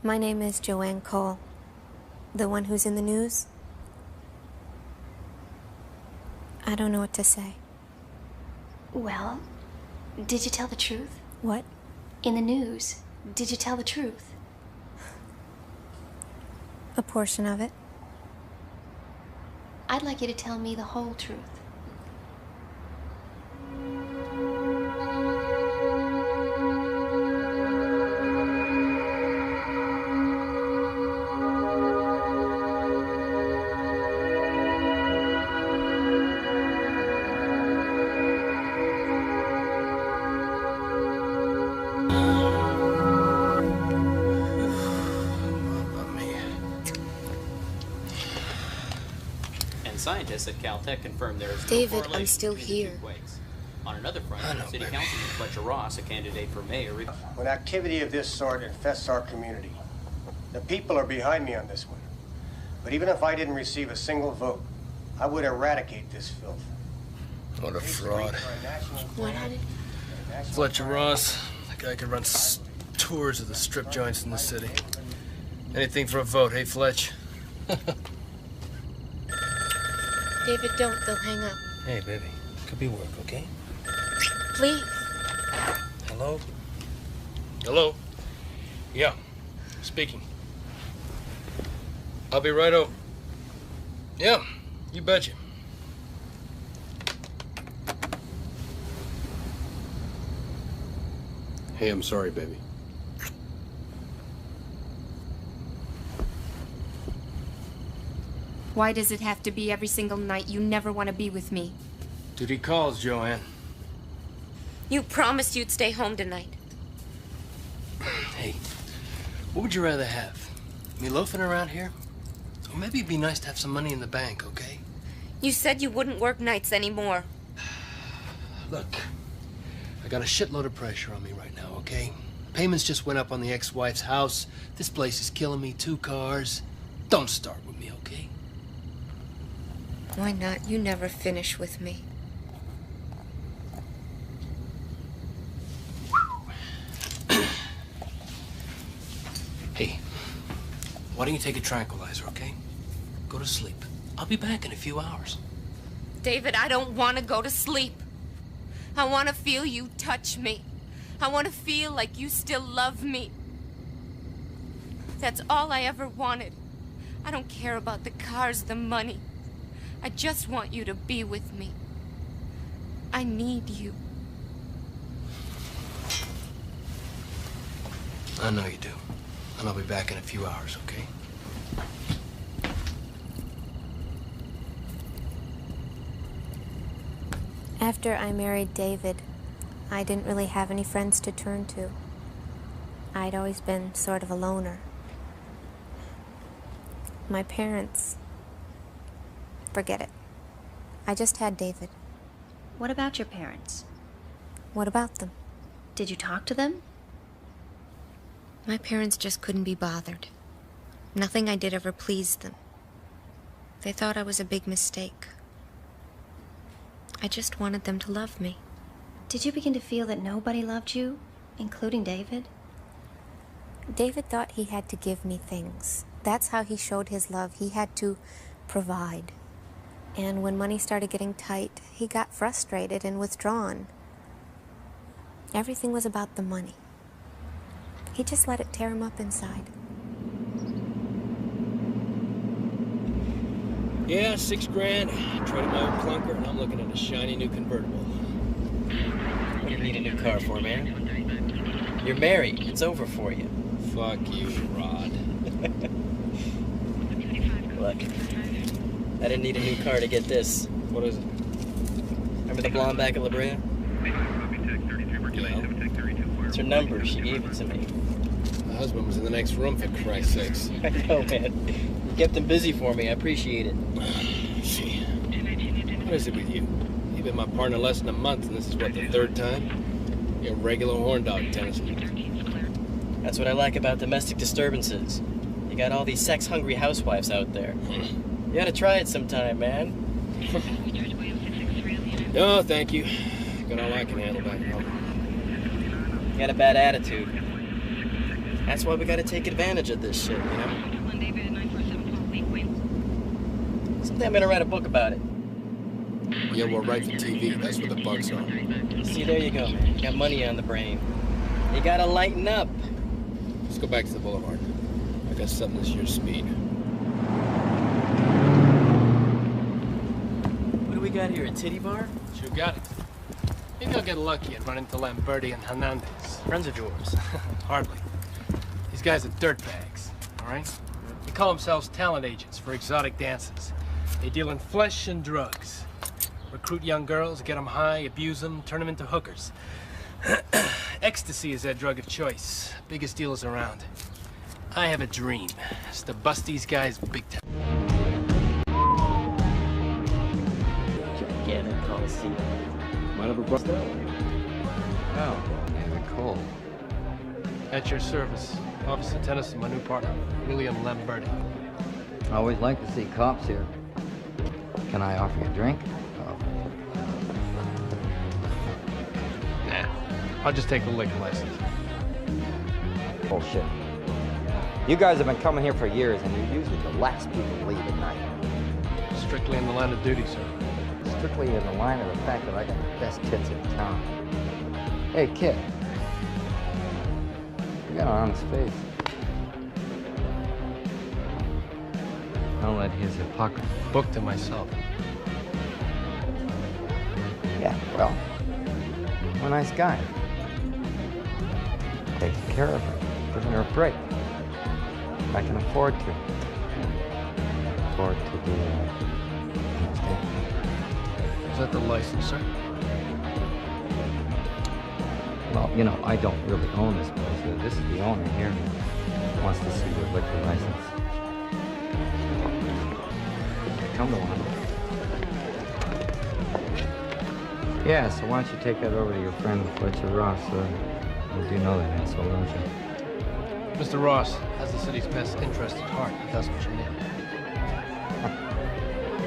My name is Joanne Cole. The one who's in the news? I don't know what to say. Well, did you tell the truth? What? In the news, did you tell the truth? A portion of it. I'd like you to tell me the whole truth. Scientists at Caltech confirmed there is no David, correlation I'm still between the here. two quakes. On another front, City baby. Councilman Fletcher Ross, a candidate for mayor, When activity of this sort infests our community, the people are behind me on this one. But even if I didn't receive a single vote, I would eradicate this filth. What a fraud. What, honey? Fletcher Ross, the guy could run tours of the strip joints in the city. Anything for a vote, hey Fletch? David, don't. They'll hang up. Hey, baby. Could be work, okay? Please. Hello? Hello? Yeah, speaking. I'll be right over. Yeah, you betcha. Hey, I'm sorry, baby. Why does it have to be every single night you never want to be with me? Duty calls, Joanne. You promised you'd stay home tonight. Hey, what would you rather have? Me loafing around here? Or maybe it'd be nice to have some money in the bank, okay? You said you wouldn't work nights anymore. Look, I got a shitload of pressure on me right now, okay? Payments just went up on the ex-wife's house. This place is killing me, 2 cars. Don't start with me, okay? Why not? You never finish with me. Hey, why don't you take a tranquilizer, okay? Go to sleep. I'll be back in a few hours. David, I don't want to go to sleep. I want to feel you touch me. I want to feel like you still love me. That's all I ever wanted. I don't care about the cars, the money. I just want you to be with me. I need you. I know you do. And I'll be back in a few hours, okay? After I married David, I didn't really have any friends to turn to. I'd always been sort of a loner. My parents... Forget it. I just had David. What about your parents? What about them? Did you talk to them? My parents just couldn't be bothered. Nothing I did ever pleased them. They thought I was a big mistake. I just wanted them to love me. Did you begin to feel that nobody loved you, including David? David thought he had to give me things. That's how he showed his love. He had to provide. And when money started getting tight, he got frustrated and withdrawn. Everything was about the money. He just let it tear him up inside. Yeah, $6 grand. Traded my old clunker, and I'm looking at a shiny new convertible. What do you need a new car for, man? You're married. It's over for you. Fuck you, Rod. Look, I didn't need a new car to get this. What is it? Remember the blonde back of La Brea? Yeah. It's her number. She gave it to me. My husband was in the next room, for Christ's sakes. I know, man. You kept him busy for me. I appreciate it. Gee. What is it with you? You've been my partner less than a month, and this is, what, the 3rd time? You're a regular horn dog, Tennyson. That's what I like about domestic disturbances. You got all these sex-hungry housewives out there. You gotta try it sometime, man. No, thank you. Got all I can handle back home. You got a bad attitude. That's why we gotta take advantage of this shit, you know? Someday I'm gonna write a book about it. Yeah, well, right for TV. That's where the bugs are. See, there you go, man. You got money on the brain. You gotta lighten up. Let's go back to the boulevard. I got something that's your speed. What do we got here, a titty bar? You got it. Maybe I'll get lucky and run into Lamberti and Hernandez. Friends of yours. Hardly. These guys are dirtbags, all right? They call themselves talent agents for exotic dances. They deal in flesh and drugs. Recruit young girls, get them high, abuse them, turn them into hookers. Ecstasy is their drug of choice. Biggest dealers around. I have a dream. It's to bust these guys big time. Gigantic Coliseum. Might have a bust that way. Oh, yeah, cool. At your service. Officer Tennyson, my new partner, William Lamberti. I always like to see cops here. Can I offer you a drink? Nah, I'll just take the liquor license. Bullshit. You guys have been coming here for years, and you're usually the last people to leave at night. Strictly in the line of duty, sir. Strictly in the line of the fact that I got the best tits in town. Hey, kid. You got an honest face. Don't let his hypocrisy. Booked to myself. Yeah, well, I'm a nice guy. Taking care of her, giving her a break. I can afford to. Afford to do understand? Is that the license, sir? Well, you know, I don't really own this place. This is the owner here. He wants to see your liquor license. Come to one. Yeah, so why don't you take that over to your friend Fletcher Ross? You do know that asshole, don't you? Mr. Ross has the city's best interest at heart. That's what you need.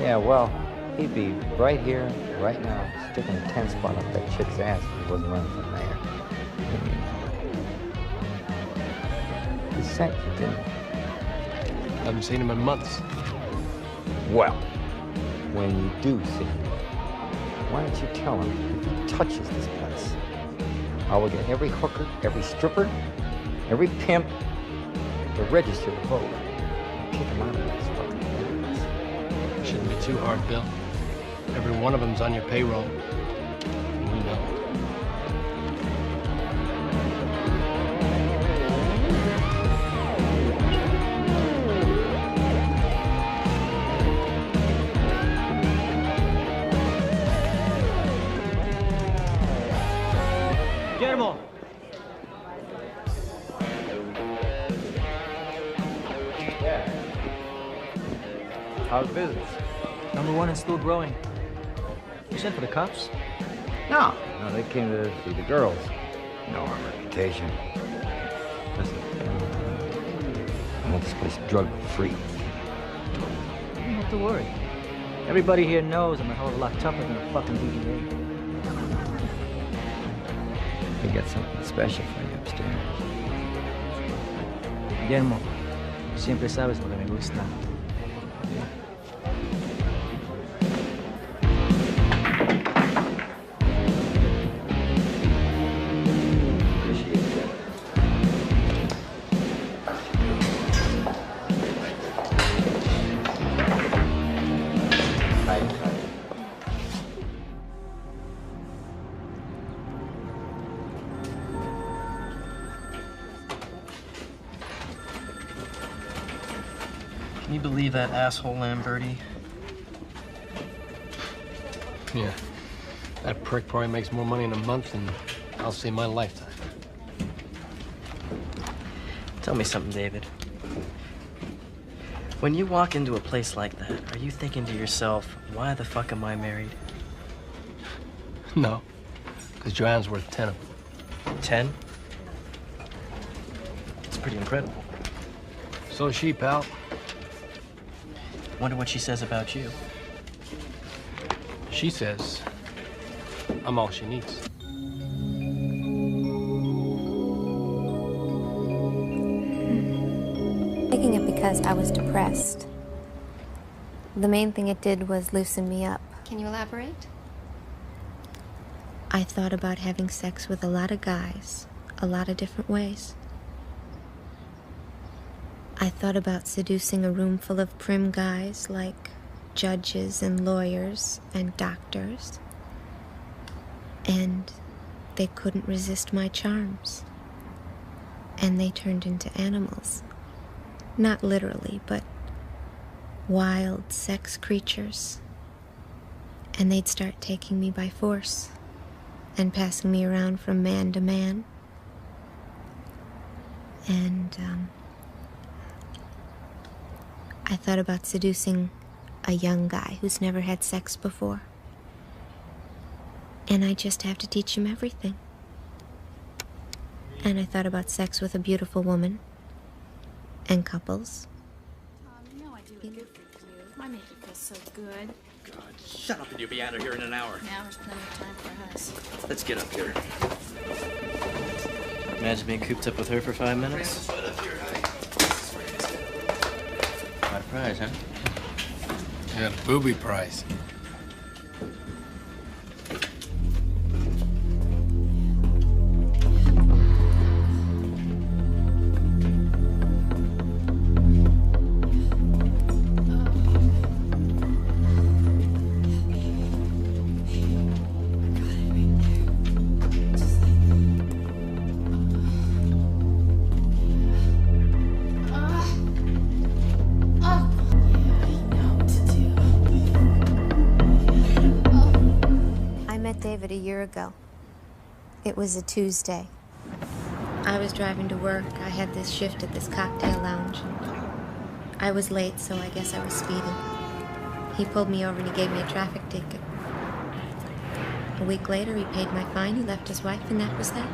Yeah, well, he'd be right here, right now, sticking a 10 spot up that chick's ass if he wasn't running for mayor. He sent you, didn't he? Haven't seen him in months. Well, when you do see him, why don't you tell him if he touches this place, I will get every hooker, every stripper, every pimp to register to vote and kick him out of this fucking place. Shouldn't be too hard, Bill. Every one of them's on your payroll. We know. Guillermo. Yeah. How's business? #1 and still growing. You sent for the cops? No, they came to see the girls. You know our reputation. Listen, I want this place drug-free. You don't have to worry. Everybody here knows I'm a hell of a lot tougher than a fucking DEA. We got something special for you upstairs. Guillermo, siempre sabes lo que me gusta. Can you believe that asshole Lamberti? Yeah. That prick probably makes more money in a month than I'll see in my lifetime. Tell me something, David. When you walk into a place like that, are you thinking to yourself, why the fuck am I married? No. Because Joanne's worth 10 of them. 10? It's pretty incredible. So is she, pal. Wonder what she says about you. She says I'm all she needs. taking it because I was depressed. The main thing it did was loosen me up. Can you elaborate? I thought about having sex with a lot of guys, a lot of different ways. I thought about seducing a room full of prim guys like judges and lawyers and doctors. And they couldn't resist my charms. And they turned into animals. Not literally, but wild sex creatures. And they'd start taking me by force and passing me around from man to man. And I thought about seducing a young guy who's never had sex before. And I just have to teach him everything. And I thought about sex with a beautiful woman and couples. You know I do it good for you. I make you feel so good. God, shut up and you'll be out of here in an hour. Now there's plenty of time for us. Let's get up here. Imagine being cooped up with her for 5 minutes. Quite a prize, huh? Yeah, the booby prize. David a year ago. It was a Tuesday. I was driving to work. I had this shift at this cocktail lounge. I was late, so I guess I was speeding. He pulled me over and he gave me a traffic ticket. A week later, he paid my fine, he left his wife, and that was that.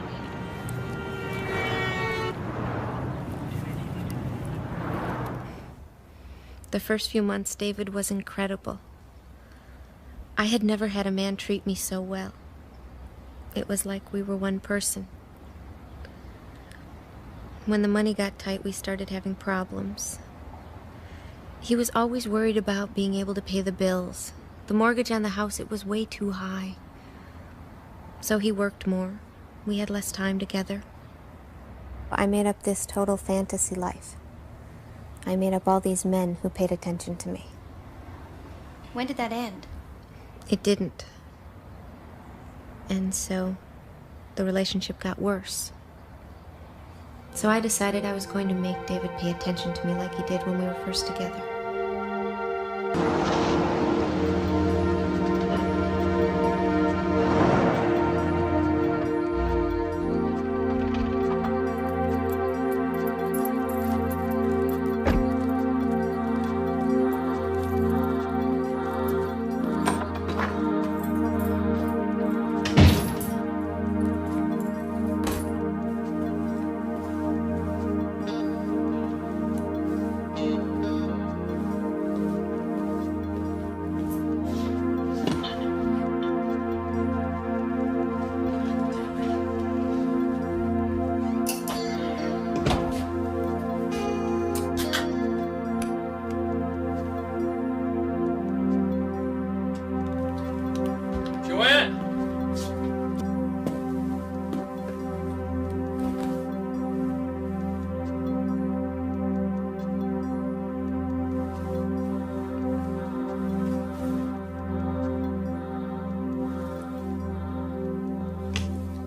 The first few months, David was incredible. I had never had a man treat me so well. It was like we were one person. When the money got tight, we started having problems. He was always worried about being able to pay the bills. The mortgage on the house, it was way too high. So he worked more. We had less time together. I made up this total fantasy life. I made up all these men who paid attention to me. When did that end? It didn't. And so the relationship got worse. So I decided I was going to make David pay attention to me like he did when we were first together.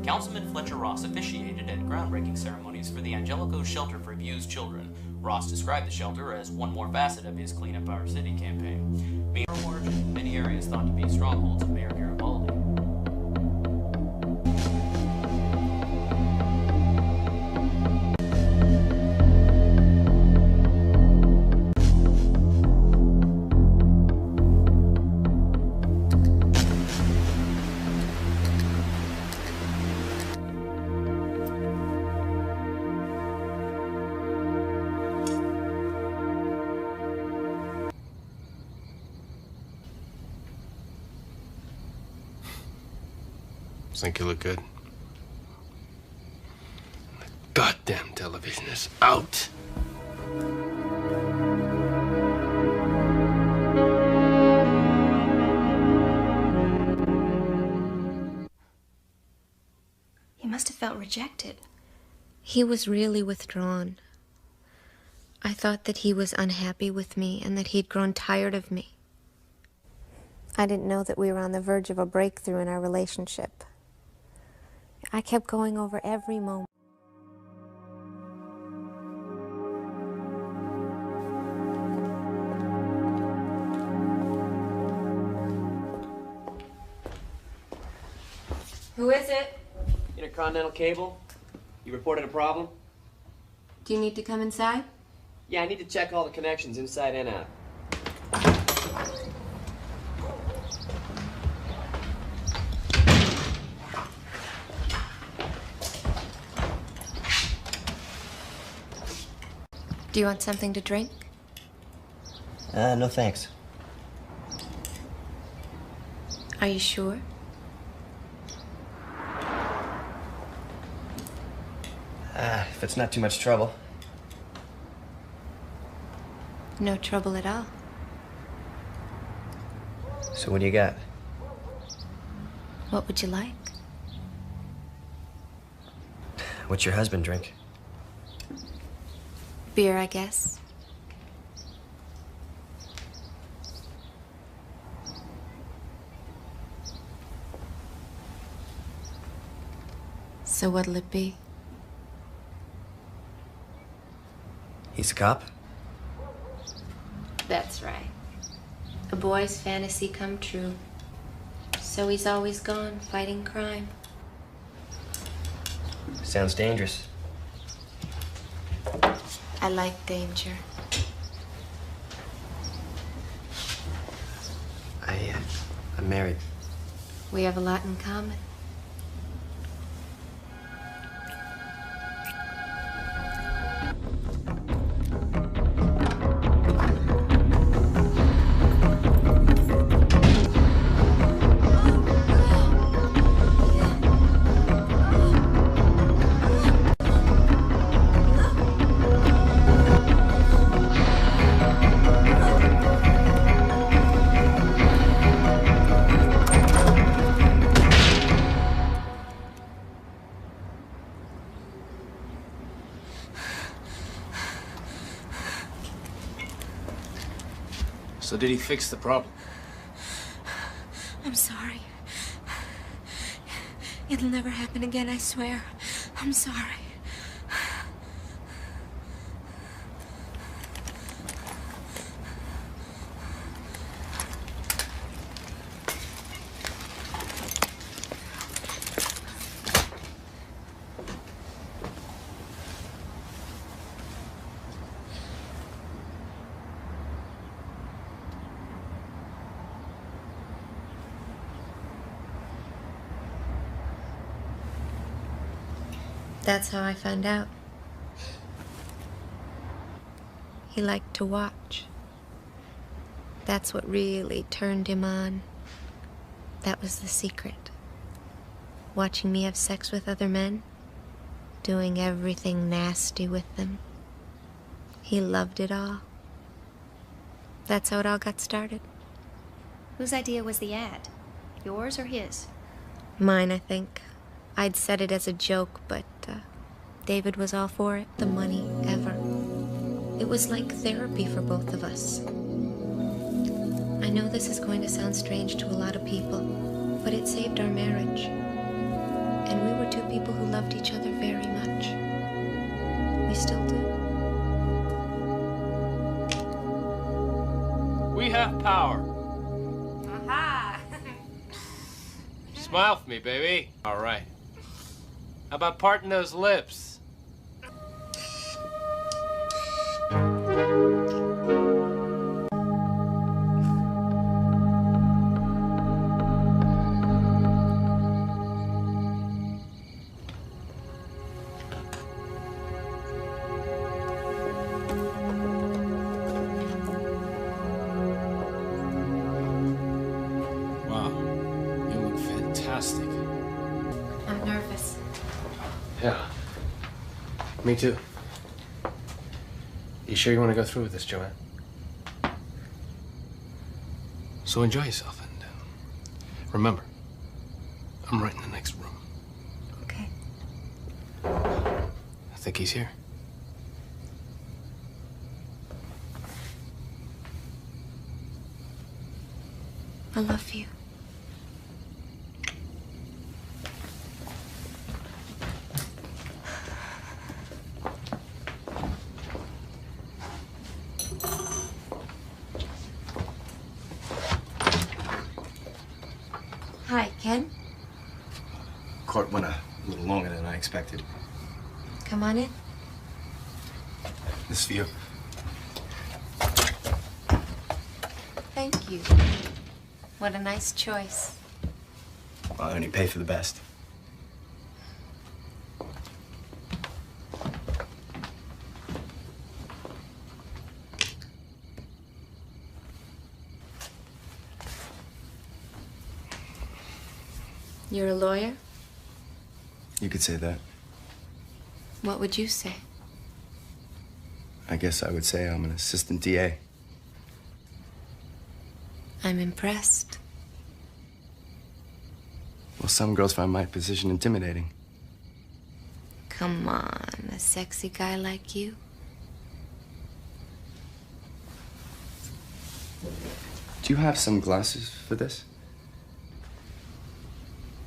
Councilman Fletcher Ross officiated at groundbreaking ceremonies for the Angelico Shelter for Abused Children. Ross described the shelter as one more facet of his Clean Up Our City campaign. Being origin, many areas thought to be strongholds of Mayor Garibaldi. Think you look good? The goddamn television is out. rejected. He was really withdrawn. I thought that he was unhappy with me and that he'd grown tired of me. I didn't know that we were on the verge of a breakthrough in our relationship. I kept going over every moment. Who is it? Intercontinental Cable? You reported a problem? Do you need to come inside? Yeah, I need to check all the connections inside and out. Do you want something to drink? No thanks. Are you sure? If it's not too much trouble. No trouble at all. So what do you got? What would you like? What's your husband drink? Beer, I guess. So what'll it be? He's a cop? That's right. A boy's fantasy come true. So he's always gone fighting crime. Sounds dangerous. I like danger. I'm married. We have a lot in common. So did he fix the problem? I'm sorry. It'll never happen again, I swear. I'm sorry. That's how I found out. He liked to watch. That's what really turned him on. That was the secret. Watching me have sex with other men, doing everything nasty with them. He loved it all. That's how it all got started. Whose idea was the ad? Yours or his? Mine, I think. I'd said it as a joke, but David was all for it. The money, ever. It was like therapy for both of us. I know this is going to sound strange to a lot of people, but it saved our marriage. And we were two people who loved each other very much. We still do. We have power. Aha! Smile for me, baby. All right. How about parting those lips? Wow, you look fantastic. I'm nervous. Yeah. Me too. You sure you want to go through with this, Joanne? So enjoy yourself and remember, I'm right in the next room. Okay. think he's here. I love you. Hi, Ken. Court went a little longer than I expected. Come on in. This is for you. Thank you. What a nice choice. Well, I only pay for the best. You're a lawyer? You could say that. What would you say? I guess I would say I'm an assistant DA. I'm impressed. Well, some girls find my position intimidating. Come on, a sexy guy like you? Do you have some glasses for this?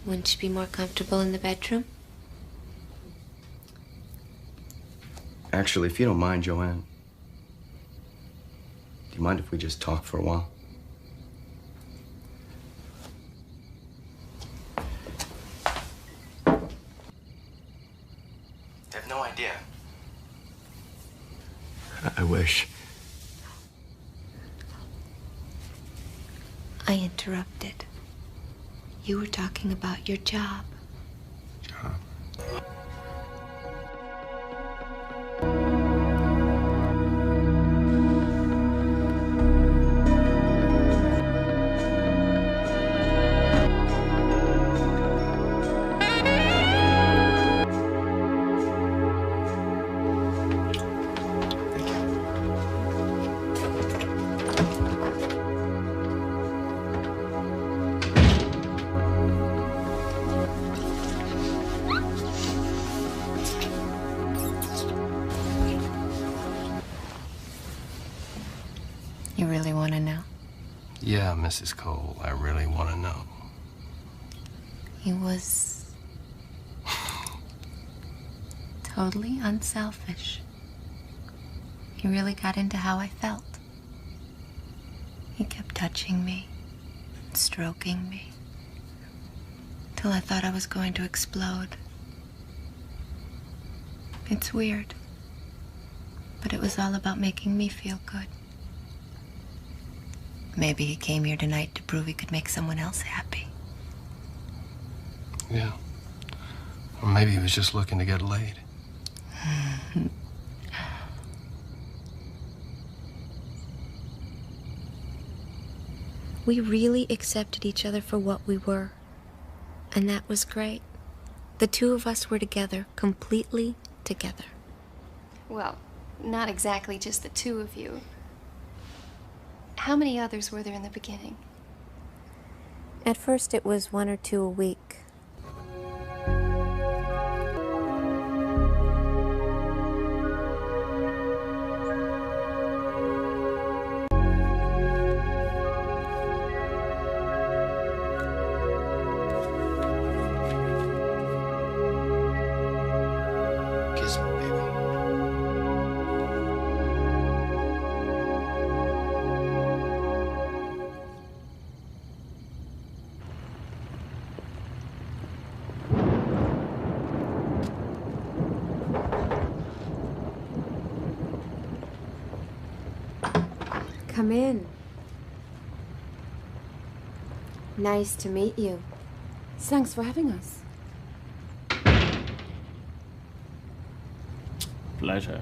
Wouldn't you be more comfortable in the bedroom? Actually, if you don't mind, Joanne, do you mind if we just talk for a while? You have no idea. I wish. I interrupted. You were talking about your job. Job? You really want to know? Yeah, Mrs. Cole, I really want to know. He was totally unselfish. He really got into how I felt. He kept touching me, stroking me, till I thought I was going to explode. It's weird, but it was all about making me feel good. Maybe he came here tonight to prove he could make someone else happy. Yeah. Or maybe he was just looking to get laid. We really accepted each other for what we were, and that was great. The two of us were together, completely together. Well, not exactly just the two of you. How many others were there in the beginning? At first it was 1 or 2 a week. Kiss me, baby. Come in. Nice to meet you. Thanks for having us. Pleasure.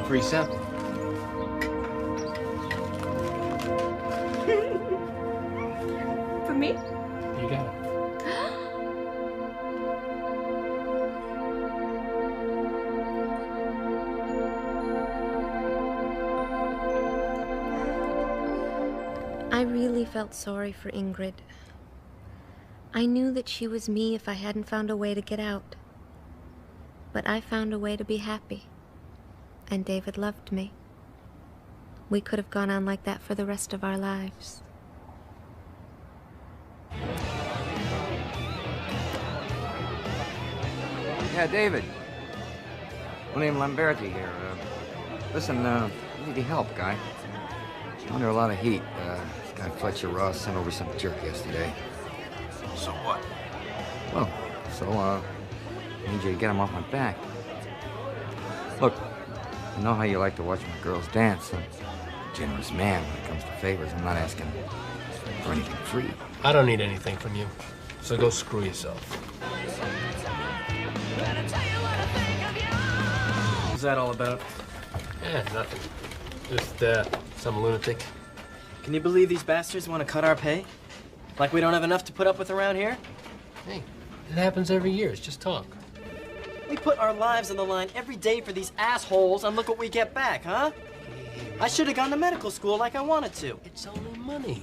Free sample. For me? You got it. I really felt sorry for Ingrid. I knew that she was me if I hadn't found a way to get out. But I found a way to be happy. And David loved me. We could have gone on like that for the rest of our lives. Yeah, David. William Lamberti here. Listen, I need your help, guy. I'm under a lot of heat. This guy Fletcher Ross sent over some jerk yesterday. So what? Well, I need you to get him off my back. Look, I know how you like to watch my girls dance. I'm a generous man when it comes to favors. I'm not asking for anything free. I don't need anything from you, so go screw yourself. What's that all about? Yeah, nothing. Just, some lunatic. Can you believe these bastards want to cut our pay? Like we don't have enough to put up with around here? Hey, it happens every year. It's just talk. We put our lives on the line every day for these assholes, and look what we get back, huh? I should have gone to medical school like I wanted to. It's only money.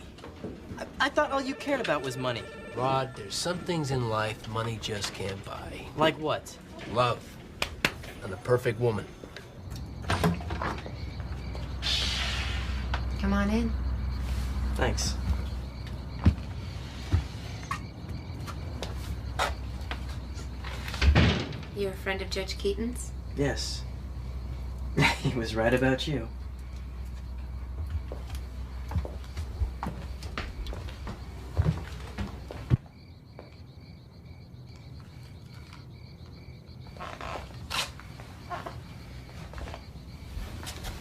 I thought all you cared about was money. Rod, there's some things in life money just can't buy. Like what? Love. And the perfect woman. Come on in. Thanks. You're a friend of Judge Keaton's? Yes. He was right about you.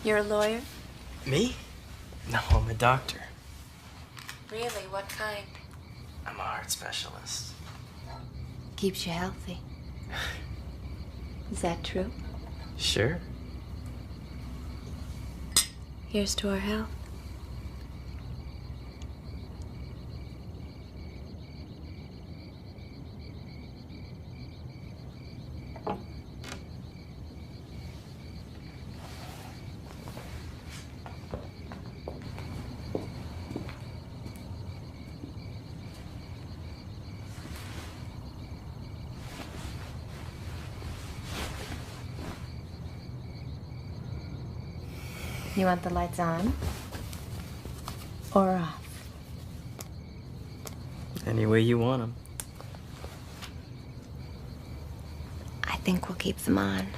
You're a lawyer? Me? No, I'm a doctor. Really? What kind? I'm a heart specialist. Keeps you healthy. Is that true? Sure. Here's to our health. You want the lights on or off? Any way you want them. I think we'll keep them on.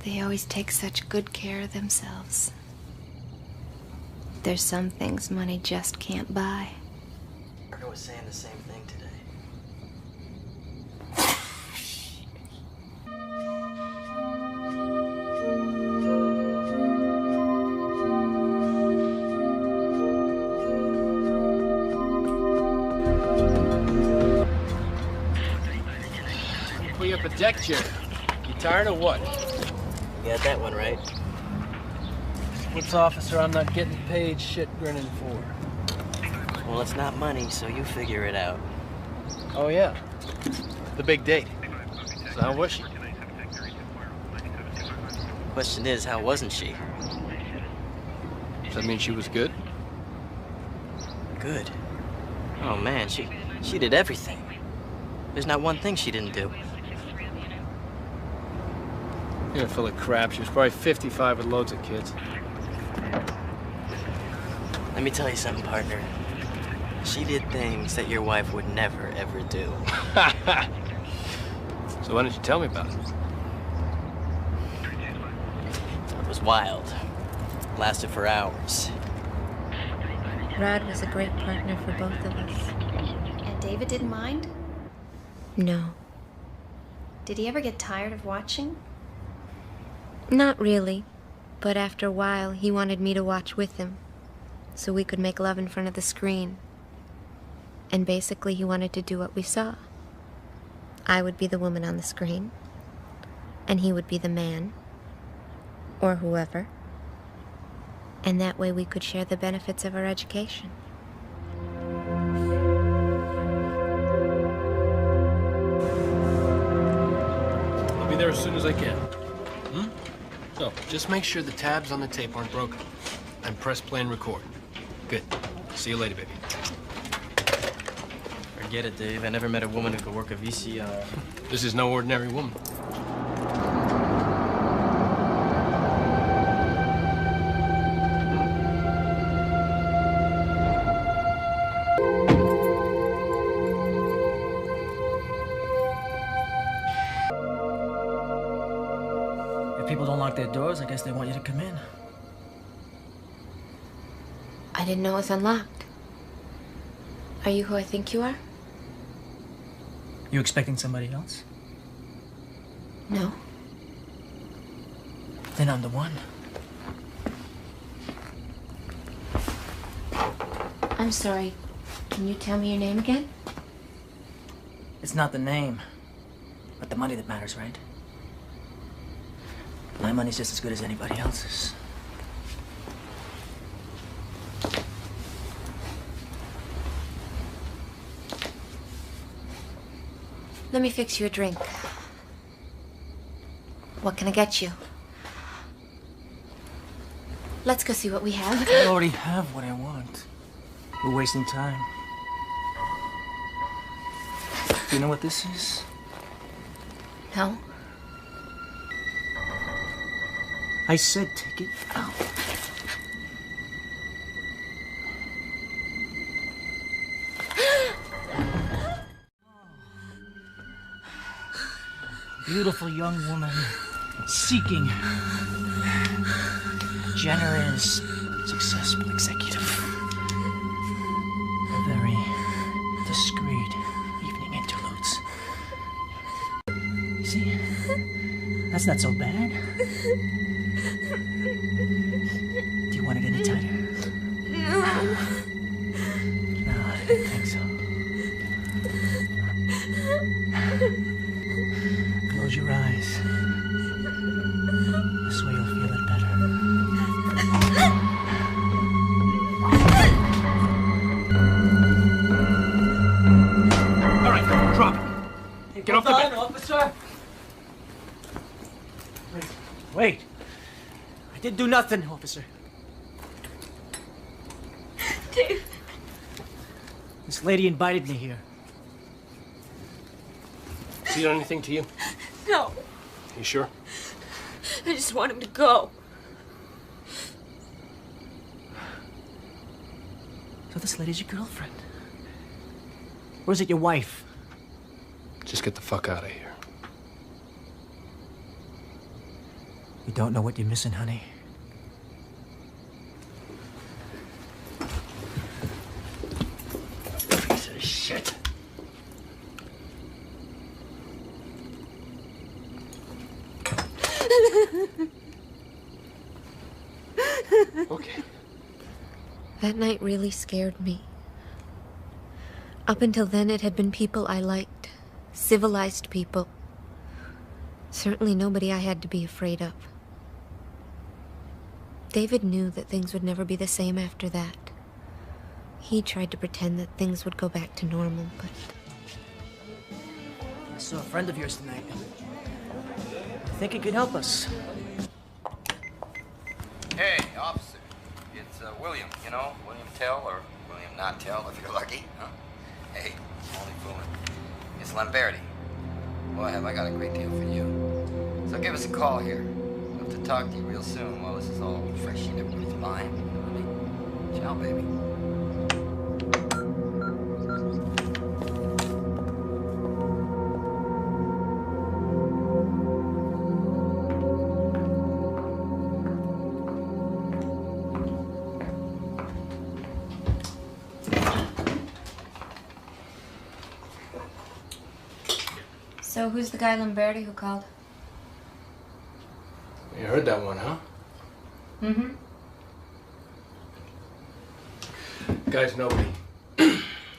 They always take such good care of themselves. There's some things money just can't buy. Parker was saying the same thing today. Put you up a deck chair. You tired or what? You got that one right. What's officer I'm not getting paid shit grinning for? Well, it's not money, so you figure it out. Oh, yeah. The big date. So how was she? Question is, how wasn't she? Does that mean she was good? Good. Oh, man, she did everything. There's not one thing she didn't do. You're full of crap. She was probably 55 with loads of kids. Let me tell you something, partner. She did things that your wife would never, ever do. So why didn't you tell me about it? It was wild. Lasted for hours. Rod was a great partner for both of us. And David didn't mind? No. Did he ever get tired of watching? Not really. But after a while, he wanted me to watch with him, so we could make love in front of the screen. And basically, he wanted to do what we saw. I would be the woman on the screen, and he would be the man. or whoever. And that way we could share the benefits of our education. I'll be there as soon as I can. So, just make sure the tabs on the tape aren't broken. And press play and record. Good. See you later, baby. Forget it, Dave. I never met a woman who could work a VCR. This is no ordinary woman. If people don't lock their doors, I guess they want you to come in. I didn't know it was unlocked. Are you who I think you are? You expecting somebody else? No. Then I'm the one. I'm sorry. Can you tell me your name again? It's not the name, but the money that matters, right? My money's just as good as anybody else's. Let me fix you a drink. What can I get you? Let's go see what we have. I already have what I want. We're wasting time. Do you know what this is? No. I said take it out. Beautiful young woman, seeking, generous, successful executive. Very discreet evening interludes. See? That's not so bad. Do you want it any tighter? No. No, I didn't think so. Close your eyes. This way you'll feel it better. All right, drop it. Get off the bed. Officer. Wait. I didn't do nothing, officer. Dave. This lady invited me here. Has he done anything to you? No. You sure? I just want him to go. So this lady's your girlfriend? Or is it your wife? Just get the fuck out of here. You don't know what you're missing, honey. Piece of shit. Okay. That night really scared me. Up until then, it had been people I liked. Civilized people. Certainly nobody I had to be afraid of. David knew that things would never be the same after that. He tried to pretend that things would go back to normal, but... I saw a friend of yours tonight. I think he could help us. Hey, officer. It's William, you know? William Tell or William Not Tell if you're lucky, huh? Hey, only fooling. It's Lamberti. Boy, have I got a great deal for you. So give us a call here. Hope to talk to you real soon while this is all fresh in everybody's mind. You know what I mean? Ciao, baby. So who's the guy Lamberti who called? You heard that one, huh? Mm-hmm. Guy's nobody.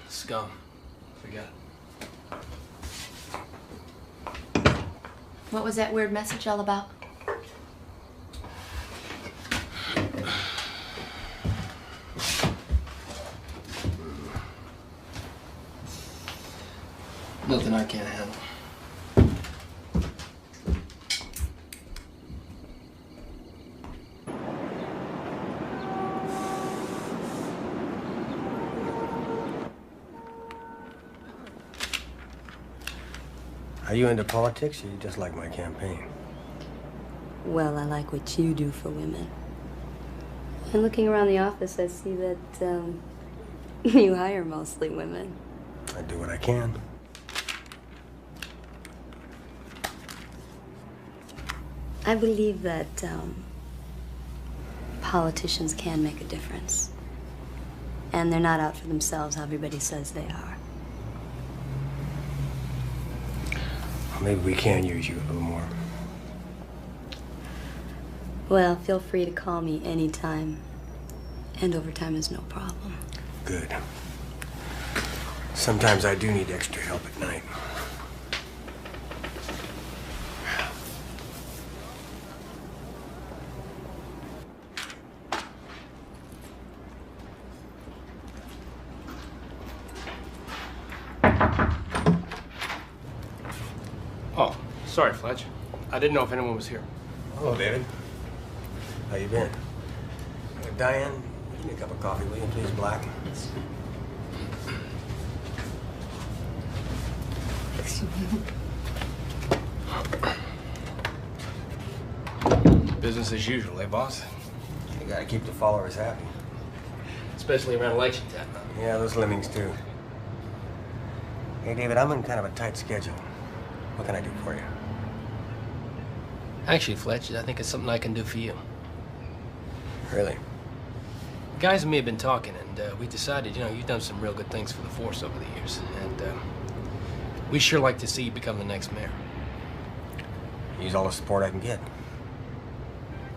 Scum. Forget it. What was that weird message all about? Nothing I can't handle. Are you into politics, or you just like my campaign? Well, I like what you do for women. And looking around the office, I see that, you hire mostly women. I do what I can. I believe that, politicians can make a difference. And they're not out for themselves how everybody says they are. Well, maybe we can use you a little more. Well, feel free to call me anytime. And overtime is no problem. Good. Sometimes I do need extra help at night. Oh, sorry, Fletch. I didn't know if anyone was here. Hello, David. How you been? Diane, give me a cup of coffee, will you, please, black? Business as usual, eh, boss? You gotta keep the followers happy. Especially around election time. Yeah, those lemmings, too. Hey, David, I'm in kind of a tight schedule. What can I do for you? Actually, Fletch, I think it's something I can do for you. Really? The guys and me have been talking, and we decided, you've done some real good things for the force over the years, and we sure like to see you become the next mayor. Use all the support I can get.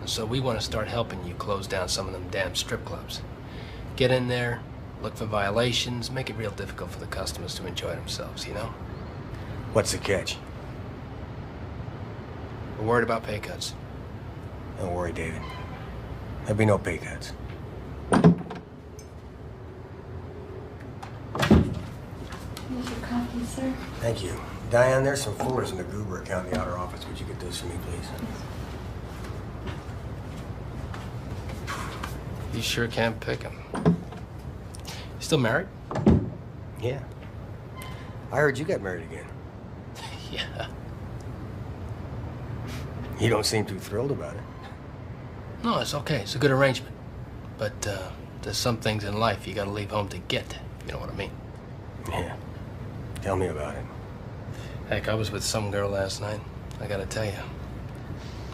And so we want to start helping you close down some of them damn strip clubs. Get in there, look for violations, make it real difficult for the customers to enjoy themselves, What's the catch? We're worried about pay cuts. Don't worry, David. There'll be no pay cuts. Here's your coffee, sir. Thank you. Diane, there's some folders in the Goober account in the outer office. Would you get those for me, please? You sure can't pick them. You still married? Yeah. I heard you got married again. Yeah. You don't seem too thrilled about it. No, it's okay. It's a good arrangement. But there's some things in life you gotta leave home to get. You know what I mean? Yeah. Tell me about it. Heck, I was with some girl last night. I gotta tell you.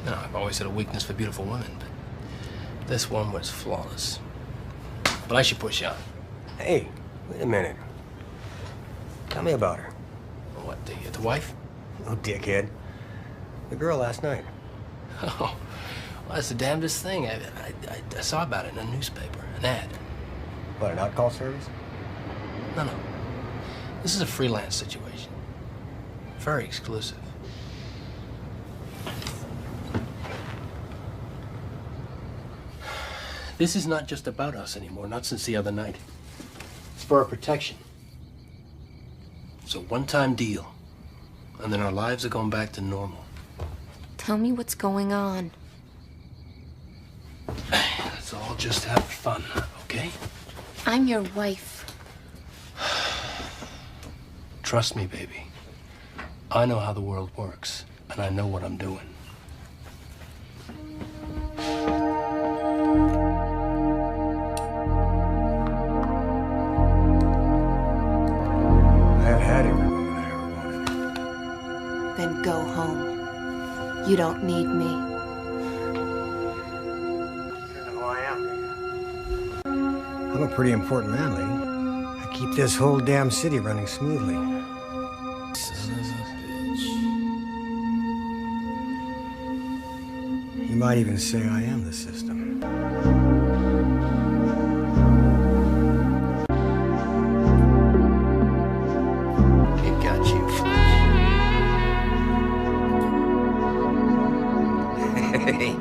I've always had a weakness for beautiful women, but this one was flawless. But I should push on. Hey, wait a minute. Tell me about her. What, the wife? Oh, dickhead. The girl last night. Oh, well, that's the damnedest thing. I saw about it in a newspaper, an ad. What, an outcall service? No. This is a freelance situation. Very exclusive. This is not just about us anymore, not since the other night. It's for our protection. It's a one-time deal, and then our lives are going back to normal. Tell me what's going on. Let's all just have fun, okay? I'm your wife. Trust me, baby. I know how the world works, and I know what I'm doing. I've had every woman I ever wanted. Then go home. You don't need me. You know who I am, do you? I'm a pretty important man, lady. I keep this whole damn city running smoothly. You might even say I am the system. It got you, Hey,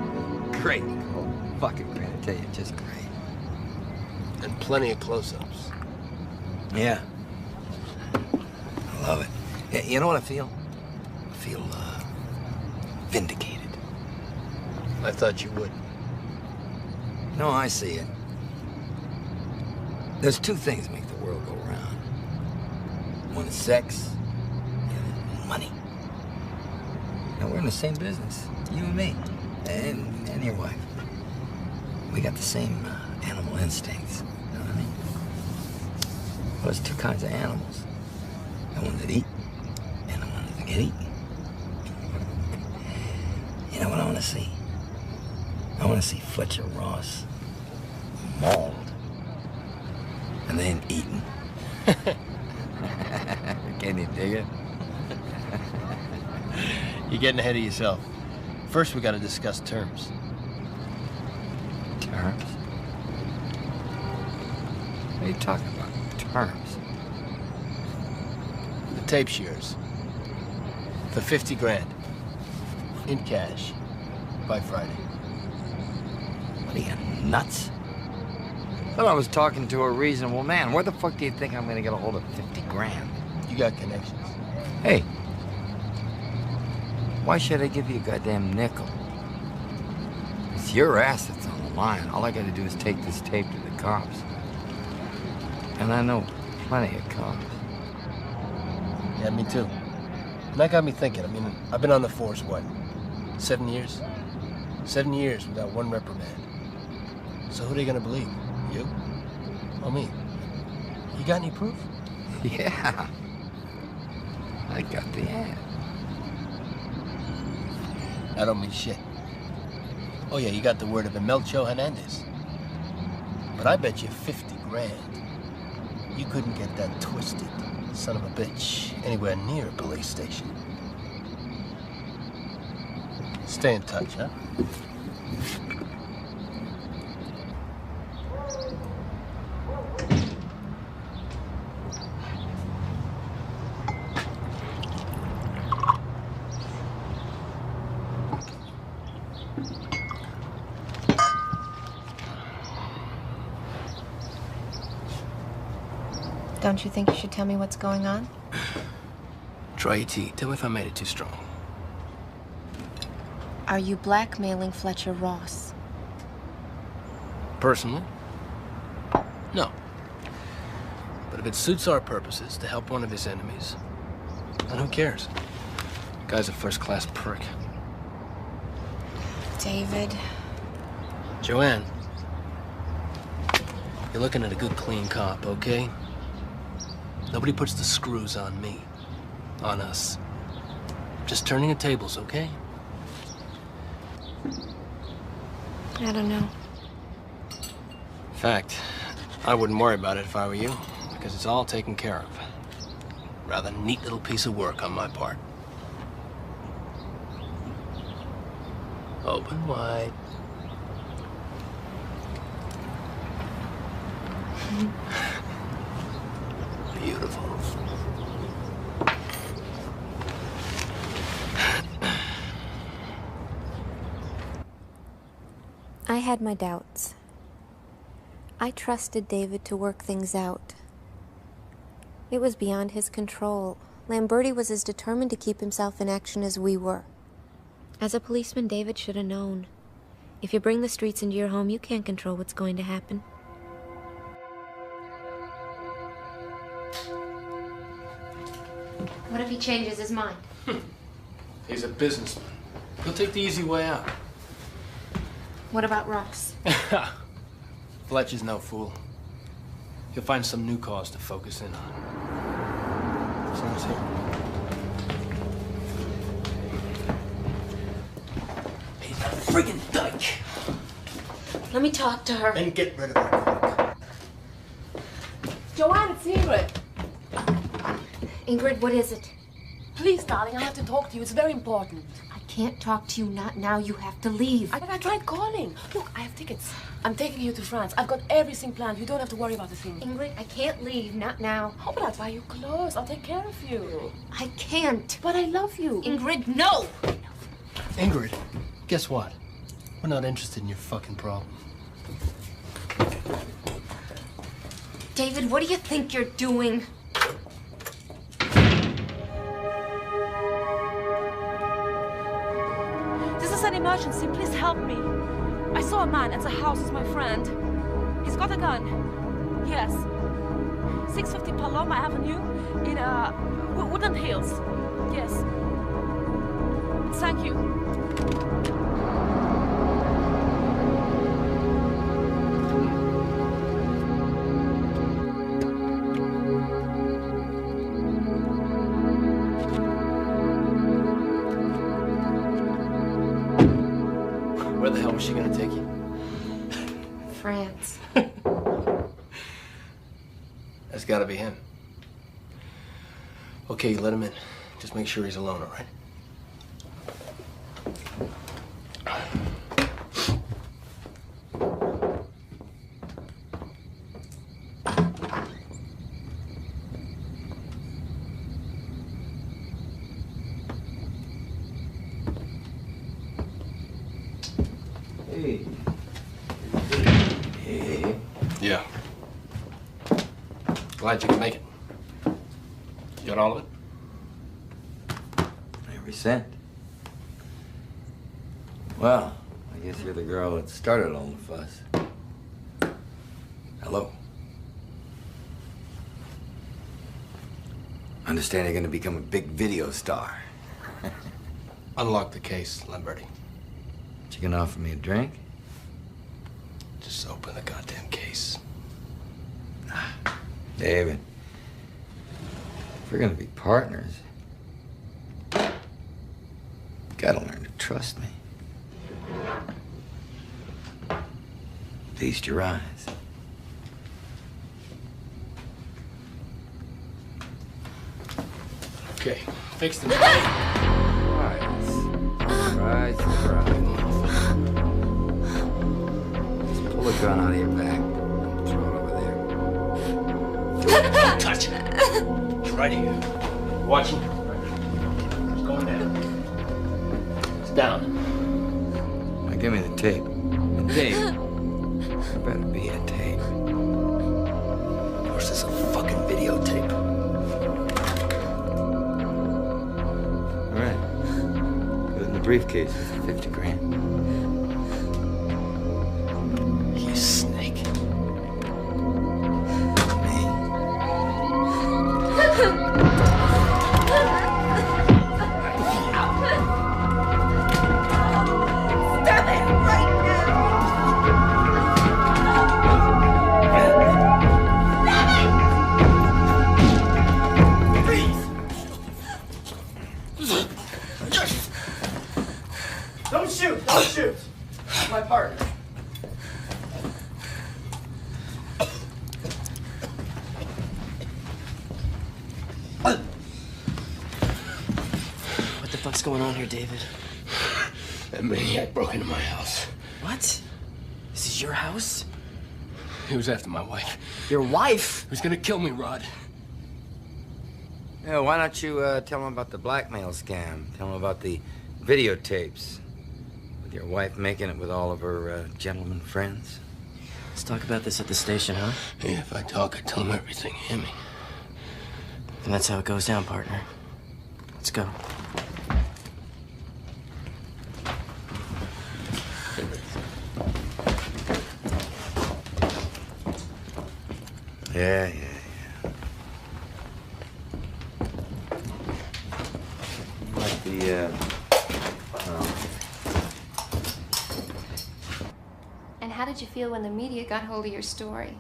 great. Oh, fucking great. I tell you, just great. And plenty of close-ups. Yeah. I love it. Yeah, you know what I feel? I feel, vindicated. I thought you would. No, I see it. There's two things that make the world go round. One is sex, and money. And we're in the same business, you and me, and your wife. We got the same animal instincts, you know what I mean? Well, there's two kinds of animals. The ones that eat, and the ones that get eaten. You know what I want to see? I want to see Fletcher Ross mauled and then eaten. Can you dig it? You're getting ahead of yourself. First, we gotta discuss terms. Terms? What are you talking about? Terms? The tape's yours. For 50 grand. In cash. By Friday. What are you, nuts? I thought I was talking to a reasonable man. Where the fuck do you think I'm gonna get a hold of 50 grand? You got connections. Hey. Why should I give you a goddamn nickel? It's your ass that's on the line. All I gotta do is take this tape to the cops. And I know plenty of cops. Yeah, me too. And that got me thinking. I mean, I've been on the force, what? 7 years? 7 years without one reprimand. So who are they gonna believe? You? Or me? You got any proof? Yeah. I got the ad. I don't mean shit. Oh yeah, you got the word of Imelcho Hernandez. But I bet you 50 grand. You couldn't get that twisted son of a bitch anywhere near a police station. Stay in touch, huh? Don't you think you should tell me what's going on? Try your tea. Tell me if I made it too strong. Are you blackmailing Fletcher Ross? Personally? No. But if it suits our purposes to help one of his enemies, then who cares? The guy's a first-class prick. David. Joanne, you're looking at a good, clean cop, okay? Nobody puts the screws on me. On us. Just turning the tables, okay? I don't know. In fact, I wouldn't worry about it if I were you, because it's all taken care of. Rather neat little piece of work on my part. Open wide. Beautiful. I had my doubts. I trusted David to work things out. It was beyond his control. Lamberti was as determined to keep himself in action as we were. As a policeman, David should have known. If you bring the streets into your home, you can't control what's going to happen. What if he changes his mind? He's a businessman. He'll take the easy way out. What about Ross? Fletcher's no fool. He'll find some new cause to focus in on. Someone's here. He's a friggin' dyke. Let me talk to her. Then get rid of her. Joanne, it's Ingrid. Ingrid, what is it? Please, darling, I have to talk to you. It's very important. I can't talk to you, not now. You have to leave. I tried calling. Look, I have tickets. I'm taking you to France. I've got everything planned. You don't have to worry about a thing. Ingrid, I can't leave, not now. Oh, but I'll buy you clothes. I'll take care of you. I can't. But I love you. Ingrid, no! Ingrid, guess what? We're not interested in your fucking problem. David, what do you think you're doing? an emergency. Please help me. I saw a man at the house with my friend. He's got a gun. Yes. 650 Paloma Avenue in Woodland Hills. Yes. Thank you. Where the hell was she gonna take you? France. That's gotta be him. Okay, you let him in. Just make sure he's alone, all right? Hey. Hey. Yeah. Glad you can make it. You got all of it? Every cent. Well, I guess you're the girl that started all the fuss. Hello. Understand you're gonna become a big video star. Unlock the case, Lamberti. You gonna offer me a drink? Just open the goddamn case. David, if we're gonna be partners, you gotta learn to trust me. Feast your eyes. Okay, fix the Surprise, surprise. Just pull a gun out of your back. Throw it over there. Don't touch it. It's right here. Watching. It's going down. It's down. Now give me the tape. And Dave, there better be a tape. Of course, it's a fucking videotape. All right. Put it in the briefcase for 50 grand. You snake. Don't shoot! Don't shoot! My partner. What the fuck's going on here, David? That maniac broke into my house. What? This is your house? He was after my wife. Your wife? He was gonna kill me, Rod. Yeah, why don't you tell him about the blackmail scam? Tell him about the videotapes. With your wife making it with all of her gentleman friends. Let's talk about this at the station, huh? Yeah, if I talk, I tell him everything. Hear me? And that's how it goes down, partner. Let's go. Yeah. Like the, And how did you feel when the media got hold of your story?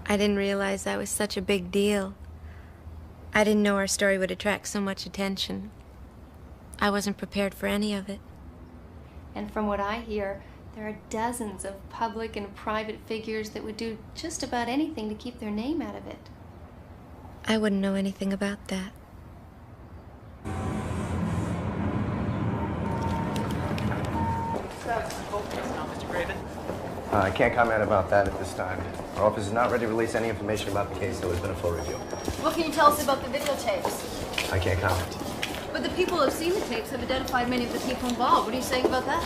I didn't realize that was such a big deal. I didn't know our story would attract so much attention. I wasn't prepared for any of it. And from what I hear, there are dozens of public and private figures that would do just about anything to keep their name out of it. I wouldn't know anything about that. Mr. Craven? I can't comment about that at this time. Our office is not ready to release any information about the case. There has been a full review. What can you tell us about the videotapes? I can't comment. But the people who have seen the tapes have identified many of the people involved. What are you saying about that?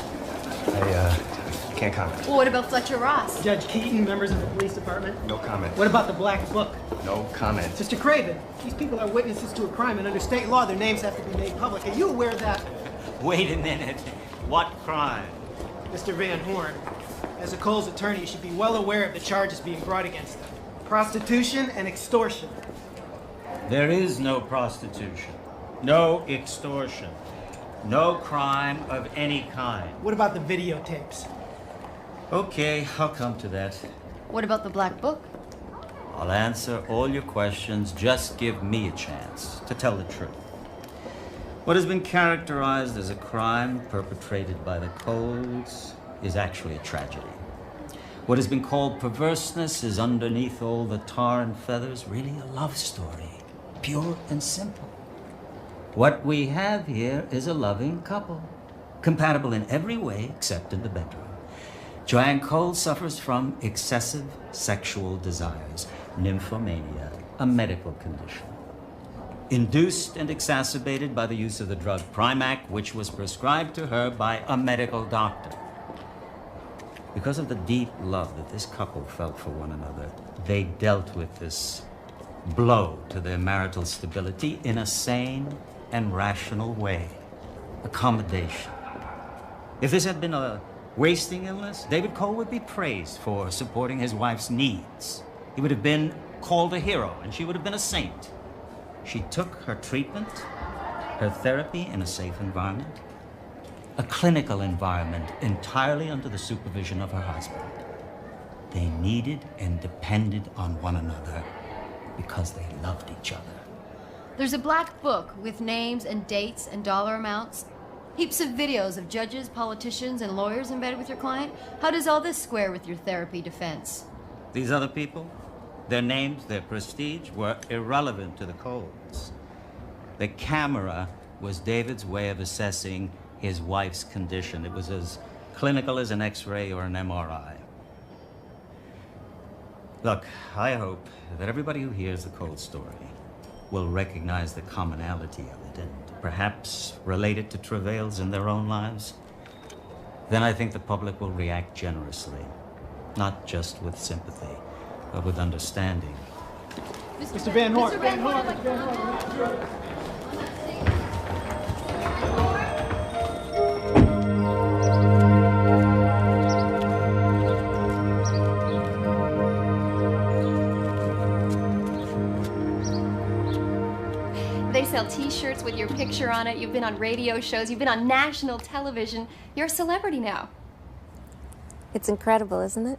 I can't comment. Well, what about Fletcher Ross? Judge Keaton, members of the police department? No comment. What about the Black Book? No comment. Mr. Craven, these people are witnesses to a crime, and under state law, their names have to be made public. Are you aware of that? Wait a minute. What crime? Mr. Van Horn, as a Cole's attorney, you should be well aware of the charges being brought against them. Prostitution and extortion. There is no prostitution, no extortion, no crime of any kind. What about the videotapes? Okay, I'll come to that. What about the black book? I'll answer all your questions. Just give me a chance to tell the truth. What has been characterized as a crime perpetrated by the Coles is actually a tragedy. What has been called perverseness is underneath all the tar and feathers really a love story, pure and simple. What we have here is a loving couple, compatible in every way except in the bedroom. Joanne Cole suffers from excessive sexual desires, nymphomania, a medical condition, induced and exacerbated by the use of the drug Primac, which was prescribed to her by a medical doctor. Because of the deep love that this couple felt for one another, they dealt with this blow to their marital stability in a sane and rational way. Accommodation. If this had been a wasting illness, David Cole would be praised for supporting his wife's needs. He would have been called a hero, and she would have been a saint. She took her treatment, her therapy in a safe environment, a clinical environment entirely under the supervision of her husband. They needed and depended on one another because they loved each other. There's a black book with names and dates and dollar amounts. Heaps of videos of judges, politicians, and lawyers embedded with your client. How does all this square with your therapy defense? These other people, their names, their prestige were irrelevant to the Coles. The camera was David's way of assessing his wife's condition. It was as clinical as an X-ray or an MRI. Look, I hope that everybody who hears the Cole story will recognize the commonality of it and perhaps relate it to travails in their own lives. Then I think the public will react generously, not just with sympathy, but with understanding. Mr. Van Horn. Mr. Van Horn. Mr. Van Horn. They sell t-shirts with your picture on it. You've been on radio shows. You've been on national television. You're a celebrity now. It's incredible, isn't it?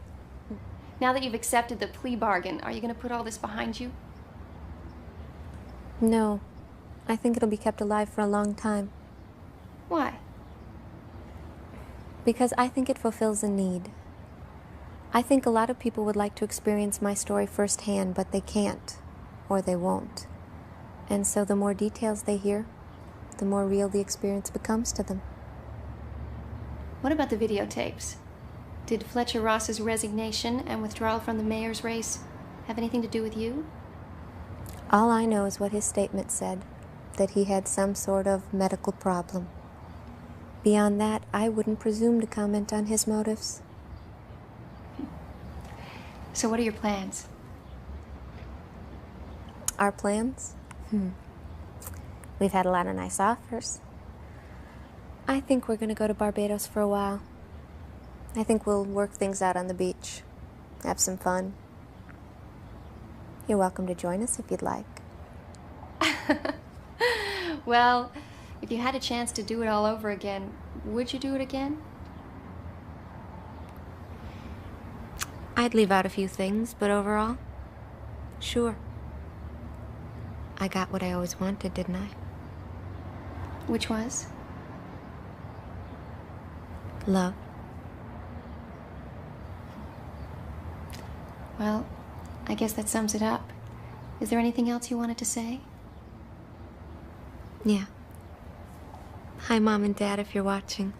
Now that you've accepted the plea bargain, are you going to put all this behind you? No. I think it'll be kept alive for a long time. Why? Because I think it fulfills a need. I think a lot of people would like to experience my story firsthand, but they can't, or they won't. And so the more details they hear, the more real the experience becomes to them. What about the videotapes? Did Fletcher Ross's resignation and withdrawal from the mayor's race have anything to do with you? All I know is what his statement said, that he had some sort of medical problem. Beyond that, I wouldn't presume to comment on his motives. So what are your plans? Our plans? We've had a lot of nice offers. I think we're gonna go to Barbados for a while. I think we'll work things out on the beach. Have some fun. You're welcome to join us if you'd like. Well, if you had a chance to do it all over again, would you do it again? I'd leave out a few things, but overall, sure. I got what I always wanted, didn't I? Which was? Love. Well, I guess that sums it up. Is there anything else you wanted to say? Yeah. Hi, Mom and Dad, if you're watching.